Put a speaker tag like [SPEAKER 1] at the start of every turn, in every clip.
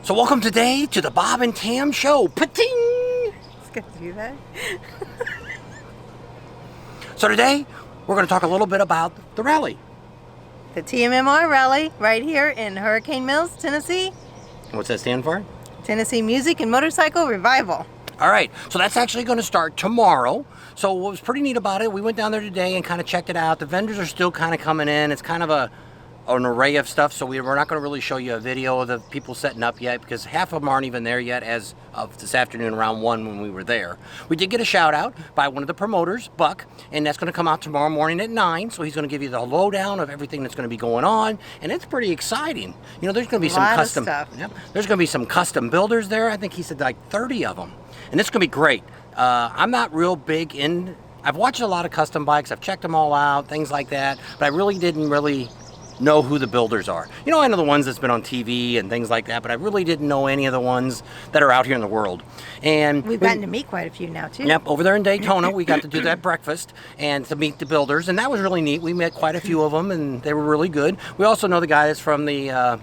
[SPEAKER 1] So welcome today to the Bob and Tam Show. Pa-ting!
[SPEAKER 2] It's good to do that.
[SPEAKER 1] So today, we're going to talk a little bit about the rally.
[SPEAKER 2] The TMMR rally right here in Hurricane Mills, Tennessee.
[SPEAKER 1] What's that stand for?
[SPEAKER 2] Tennessee Music and Motorcycle Revival.
[SPEAKER 1] All right, so that's actually going to start tomorrow. So what was pretty neat about it, we went down there today and kind of checked it out. The vendors are still kind of coming in. It's kind of an array of stuff, so we're not going to really show you a video of the people setting up yet because half of them aren't even there yet as of this afternoon around 1 when we were there. We did get a shout out by one of the promoters, Buck, and that's going to come out tomorrow morning at 9, so he's going to give you the lowdown of everything that's going to be going on, and it's pretty exciting. You know, there's going to be some custom
[SPEAKER 2] stuff.
[SPEAKER 1] Yep, there's going to be some custom builders there. I think he said like 30 of them, and it's going to be great. I'm not real big in, I've watched a lot of custom bikes, I've checked them all out, things like that, but I really didn't know who the builders are. You know, I know the ones that's been on TV and things like that, but I really didn't know any of the ones that are out here in the world. And
[SPEAKER 2] we've gotten to meet quite a few now too.
[SPEAKER 1] Yep, over there in Daytona, we got to do that breakfast and to meet the builders, and that was really neat. We met quite a few of them, and they were really good. We also know the guys from the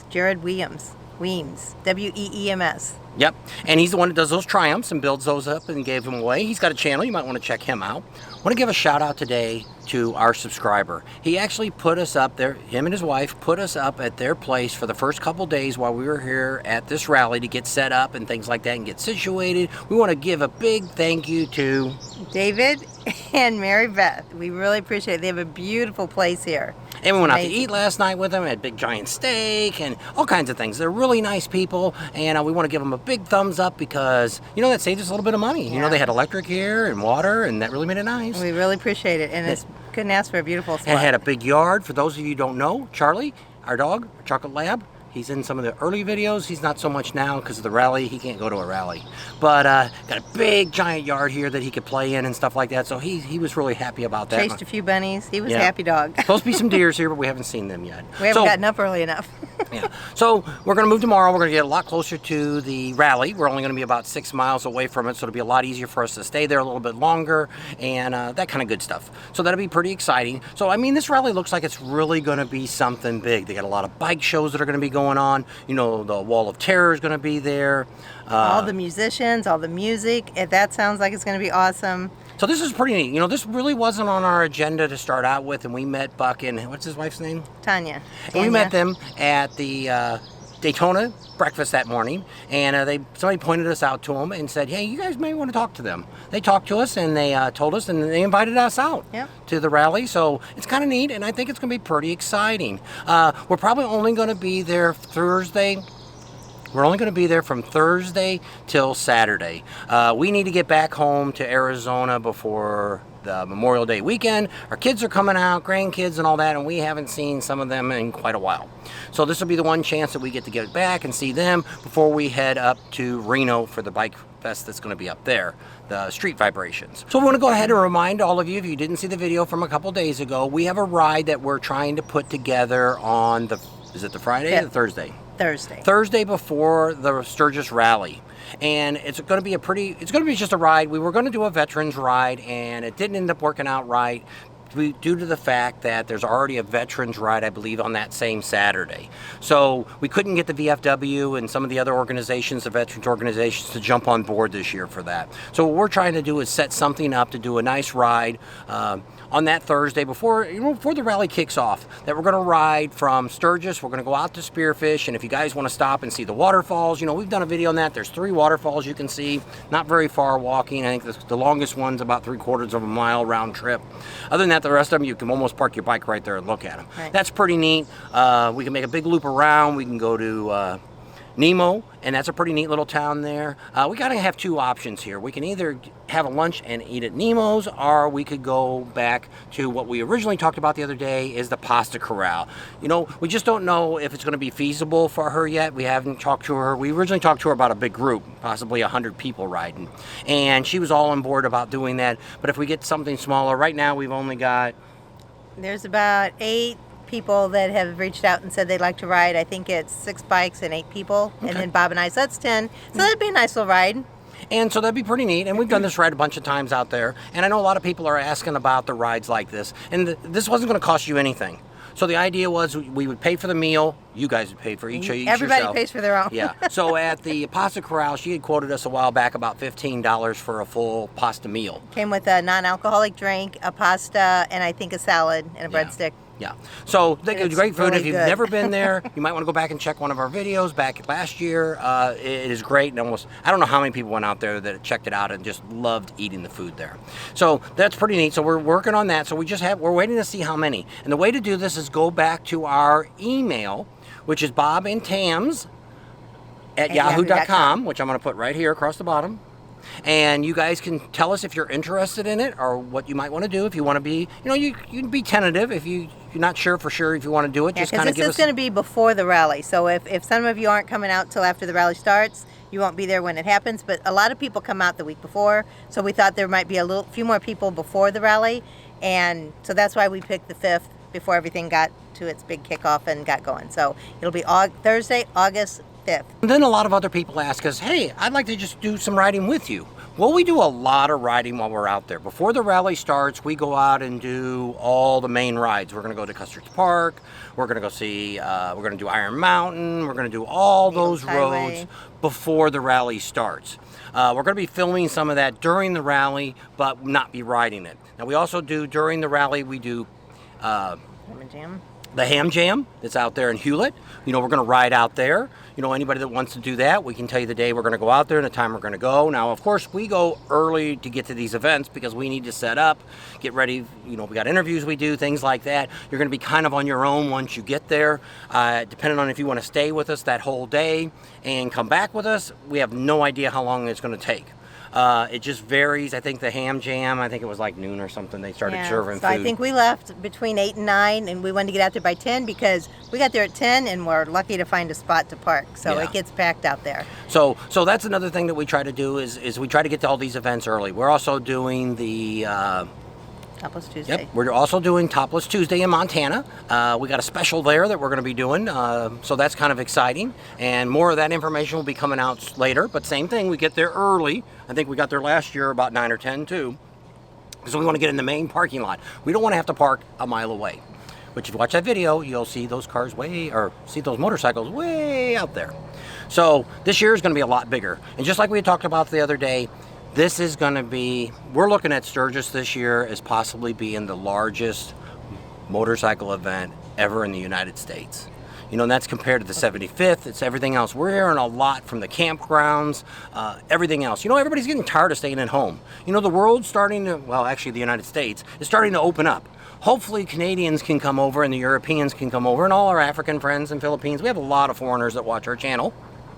[SPEAKER 2] Jared Weems, W-E-E-M-S.
[SPEAKER 1] Yep, and he's the one that does those Triumphs and builds those up and gave them away. He's got a channel, you might want to check him out. I want to give a shout out today to our subscriber. He actually put us up there, him and his wife put us up at their place for the first couple days while we were here at this rally to get set up and things like that and get situated. We want to give a big thank you to
[SPEAKER 2] David and Mary Beth. We really appreciate it. They have a beautiful place here.
[SPEAKER 1] And we went out to eat last night with them, had big giant steak and all kinds of things. They're really nice people, and we want to give them a big thumbs up because, you know, that saved us a little bit of money.
[SPEAKER 2] Yeah.
[SPEAKER 1] You know, they had electric here and water, and that really made it nice.
[SPEAKER 2] We really appreciate it, and it's couldn't ask for a beautiful spot.
[SPEAKER 1] And had a big yard. For those of you who don't know, Charlie, our dog, our chocolate lab, he's in some of the early videos. He's not so much now because of the rally. He can't go to a rally. But got a big, giant yard here that he could play in and stuff like that. So he was really happy about that.
[SPEAKER 2] Chased a few bunnies. He was a happy dog.
[SPEAKER 1] Supposed to be some deers here, but we haven't seen them yet.
[SPEAKER 2] We haven't gotten up early enough.
[SPEAKER 1] Yeah. So we're going to move tomorrow. We're going to get a lot closer to the rally. We're only going to be about 6 miles away from it, so it'll be a lot easier for us to stay there a little bit longer and that kind of good stuff. So that'll be pretty exciting. So, I mean, this rally looks like it's really going to be something big. They got a lot of bike shows that are going to be going on. You know, the Wall of Terror is going to be there.
[SPEAKER 2] All the musicians, all the music. That sounds like it's going to be awesome.
[SPEAKER 1] So this is pretty neat. You know, this really wasn't on our agenda to start out with, and we met Buck and, what's his wife's name?
[SPEAKER 2] Tanya.
[SPEAKER 1] And we met them at the Daytona breakfast that morning, and somebody pointed us out to them and said, hey, you guys may want to talk to them. They talked to us, and they told us, and they invited us out to the rally. So it's kind of neat, and I think it's going to be pretty exciting. We're probably only going to be there Thursday. We're only going to be there from Thursday till Saturday. We need to get back home to Arizona before the Memorial Day weekend. Our kids are coming out, grandkids and all that, and we haven't seen some of them in quite a while. So this will be the one chance that we get to get back and see them before we head up to Reno for the bike fest that's going to be up there, the Street Vibrations. So I want to go ahead and remind all of you, if you didn't see the video from a couple days ago, we have a ride that we're trying to put together on the, is it the Friday or the Thursday? Thursday before the Sturgis rally. And it's going to be just a ride. We were going to do a veterans ride, and it didn't end up working out right due to the fact that there's already a veterans ride, I believe, on that same Saturday. So we couldn't get the VFW and some of the other organizations, the veterans organizations, to jump on board this year for that. So what we're trying to do is set something up to do a nice ride on that Thursday before the rally kicks off, that we're going to ride from Sturgis. We're going to go out to Spearfish, and if you guys want to stop and see the waterfalls, you know, we've done a video on that. There's 3 waterfalls you can see, not very far walking. I think the longest one's about 3/4 of a mile round trip. Other than that, the rest of them, you can almost park your bike right there and look at them. Right. That's pretty neat. We can make a big loop around. We can go to Nemo, and that's a pretty neat little town there. We gotta have 2 options here. We can either have a lunch and eat at Nemo's, or we could go back to what we originally talked about the other day, is the Pasta Corral. You know, we just don't know if it's gonna be feasible for her yet. We haven't talked to her. We originally talked to her about a big group, possibly 100 people riding, and she was all on board about doing that. But if we get something smaller, right now we've only got...
[SPEAKER 2] There's about 8 people that have reached out and said they'd like to ride. I think it's 6 bikes and 8 people, and then Bob and I, so that's 10. So that'd be a nice little ride.
[SPEAKER 1] And so that'd be pretty neat. And we've done this ride a bunch of times out there. And I know a lot of people are asking about the rides like this. And this wasn't going to cost you anything. So the idea was we would pay for the meal. You guys would pay for each
[SPEAKER 2] Everybody
[SPEAKER 1] yourself.
[SPEAKER 2] pays for their own.
[SPEAKER 1] Yeah. So at the Pasta Corral, she had quoted us a while back about $15 for a full pasta meal.
[SPEAKER 2] Came with a non-alcoholic drink, a pasta, and I think a salad and a breadstick.
[SPEAKER 1] Yeah. So they give great food.
[SPEAKER 2] Really
[SPEAKER 1] If you've
[SPEAKER 2] good.
[SPEAKER 1] never been there, you might want to go back and check one of our videos back last year. It is great, and almost I don't know how many people went out there that checked it out and just loved eating the food there. So that's pretty neat. So we're working on that. So we're waiting to see how many. And the way to do this is go back to our email, which is bobandtams@yahoo.com, which I'm going to put right here across the bottom. And you guys can tell us if you're interested in it or what you might want to do. If you want to be, you can be tentative if you're not sure for sure if you want to do it.
[SPEAKER 2] Yeah,
[SPEAKER 1] just kind of give us.
[SPEAKER 2] This is going to be before the rally. So if some of you aren't coming out till after the rally starts, you won't be there when it happens. But a lot of people come out the week before, so we thought there might be a few more people before the rally, and so that's why we picked the 5th before everything got to its big kickoff and got going. So it'll be Thursday, August 5th.
[SPEAKER 1] And then a lot of other people ask us, hey, I'd like to just do some riding with you. Well, we do a lot of riding while we're out there. Before the rally starts, we go out and do all the main rides. We're going to go to Custards Park. We're going to go see, we're going to do Iron Mountain. We're going to do all those roads before the rally starts. We're going to be filming some of that during the rally, but not be riding it. Now, we also do, during the rally, we do the Ham Jam that's out there in Hewlett. We're going to ride out there. Anybody that wants to do that, we can tell you the day we're going to go out there and the time we're going to go. Now, of course, we go early to get to these events because we need to set up, get ready. We got interviews we do, things like that. You're going to be kind of on your own once you get there, depending on if you want to stay with us that whole day and come back with us. We have no idea how long it's going to take. It just varies. I think the Ham Jam, I think it was like noon or something. They started serving food.
[SPEAKER 2] I think we left between 8 and 9, and we wanted to get out there by 10 because we got there at 10, and we're lucky to find a spot to park. So it gets packed out there.
[SPEAKER 1] So that's another thing that we try to do is we try to get to all these events early. We're also doing the
[SPEAKER 2] Topless Tuesday.
[SPEAKER 1] Yep, we're also doing Topless Tuesday in Montana. We got a special there that we're going to be doing, so that's kind of exciting. And more of that information will be coming out later, but same thing, we get there early. I think we got there last year about 9 or 10 too, because we want to get in the main parking lot. We don't want to have to park a mile away. But if you watch that video, you'll see those cars see those motorcycles way out there. So this year is going to be a lot bigger. And just like we had talked about the other day, this is going to be, we're looking at Sturgis this year as possibly being the largest motorcycle event ever in the United States. And that's compared to the 75th. It's everything else. We're hearing a lot from the campgrounds, everything else. Everybody's getting tired of staying at home. The world's starting to, well, actually the United States is starting to open up. Hopefully Canadians can come over and the Europeans can come over and all our African friends and Philippines. We have a lot of foreigners that watch our channel.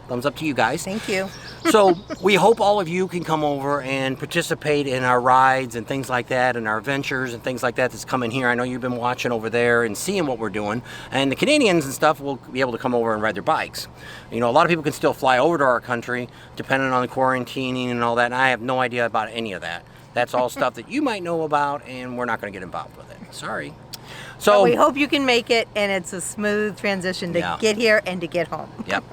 [SPEAKER 1] Thumbs up to you guys.
[SPEAKER 2] Thank you.
[SPEAKER 1] So we hope all of you can come over and participate in our rides and things like that and our adventures and things like that that's coming here. I know you've been watching over there and seeing what we're doing. And the Canadians and stuff will be able to come over and ride their bikes. A lot of people can still fly over to our country depending on the quarantining and all that. And I have no idea about any of that. That's all stuff that you might know about, and we're not going to get involved with it. Sorry. So
[SPEAKER 2] but we hope you can make it, and it's a smooth transition to get here and to get home.
[SPEAKER 1] Yep.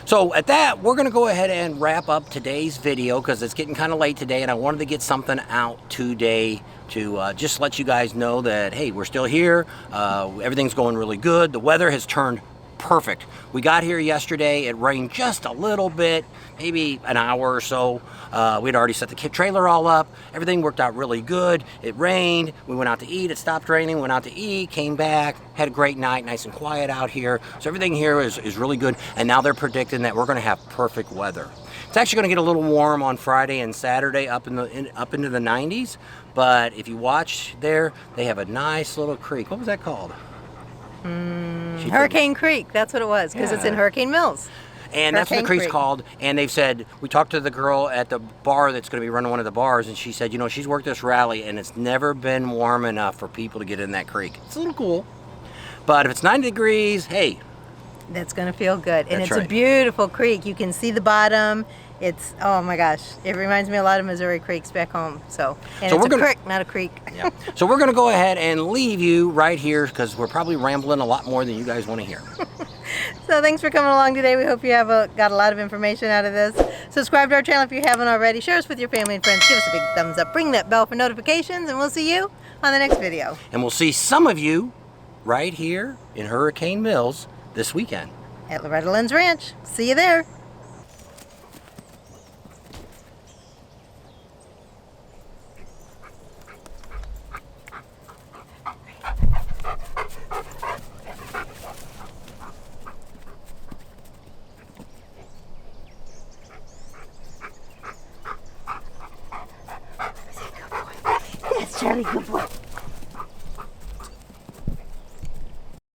[SPEAKER 1] So at that, we're going to go ahead and wrap up today's video because it's getting kind of late today, and I wanted to get something out today to just let you guys know that, hey, we're still here. Everything's going really good. The weather has turned perfect. We got here yesterday. It rained just a little bit, maybe an hour or so. We'd already set the trailer all up. Everything worked out really good. It rained. We went out to eat. It stopped raining. Went out to eat. Came back. Had a great night. Nice and quiet out here. So everything here is really good. And now they're predicting that we're going to have perfect weather. It's actually going to get a little warm on Friday and Saturday up into the 90s. But if you watch there, they have a nice little creek. What was that called?
[SPEAKER 2] Hurricane Creek, that's what it was, because it's in Hurricane Mills.
[SPEAKER 1] And that's what the creek's called. And they've said, we talked to the girl at the bar that's going to be running one of the bars, and she said, she's worked this rally, and it's never been warm enough for people to get in that creek. It's a little cool. But if it's 90 degrees, hey.
[SPEAKER 2] That's going to feel good. And
[SPEAKER 1] That's
[SPEAKER 2] it's a beautiful creek. You can see the bottom. It's, oh my gosh, it reminds me a lot of Missouri creeks back home. So it's a creek, not a creek.
[SPEAKER 1] Yeah. So we're going to go ahead and leave you right here because we're probably rambling a lot more than you guys want to hear.
[SPEAKER 2] So thanks for coming along today. We hope you have got a lot of information out of this. Subscribe to our channel if you haven't already. Share us with your family and friends. Give us a big thumbs up. Ring that bell for notifications, and we'll see you on the next video.
[SPEAKER 1] And we'll see some of you right here in Hurricane Mills this weekend.
[SPEAKER 2] At Loretta Lynn's Ranch. See you there. That's Charlie, good boy.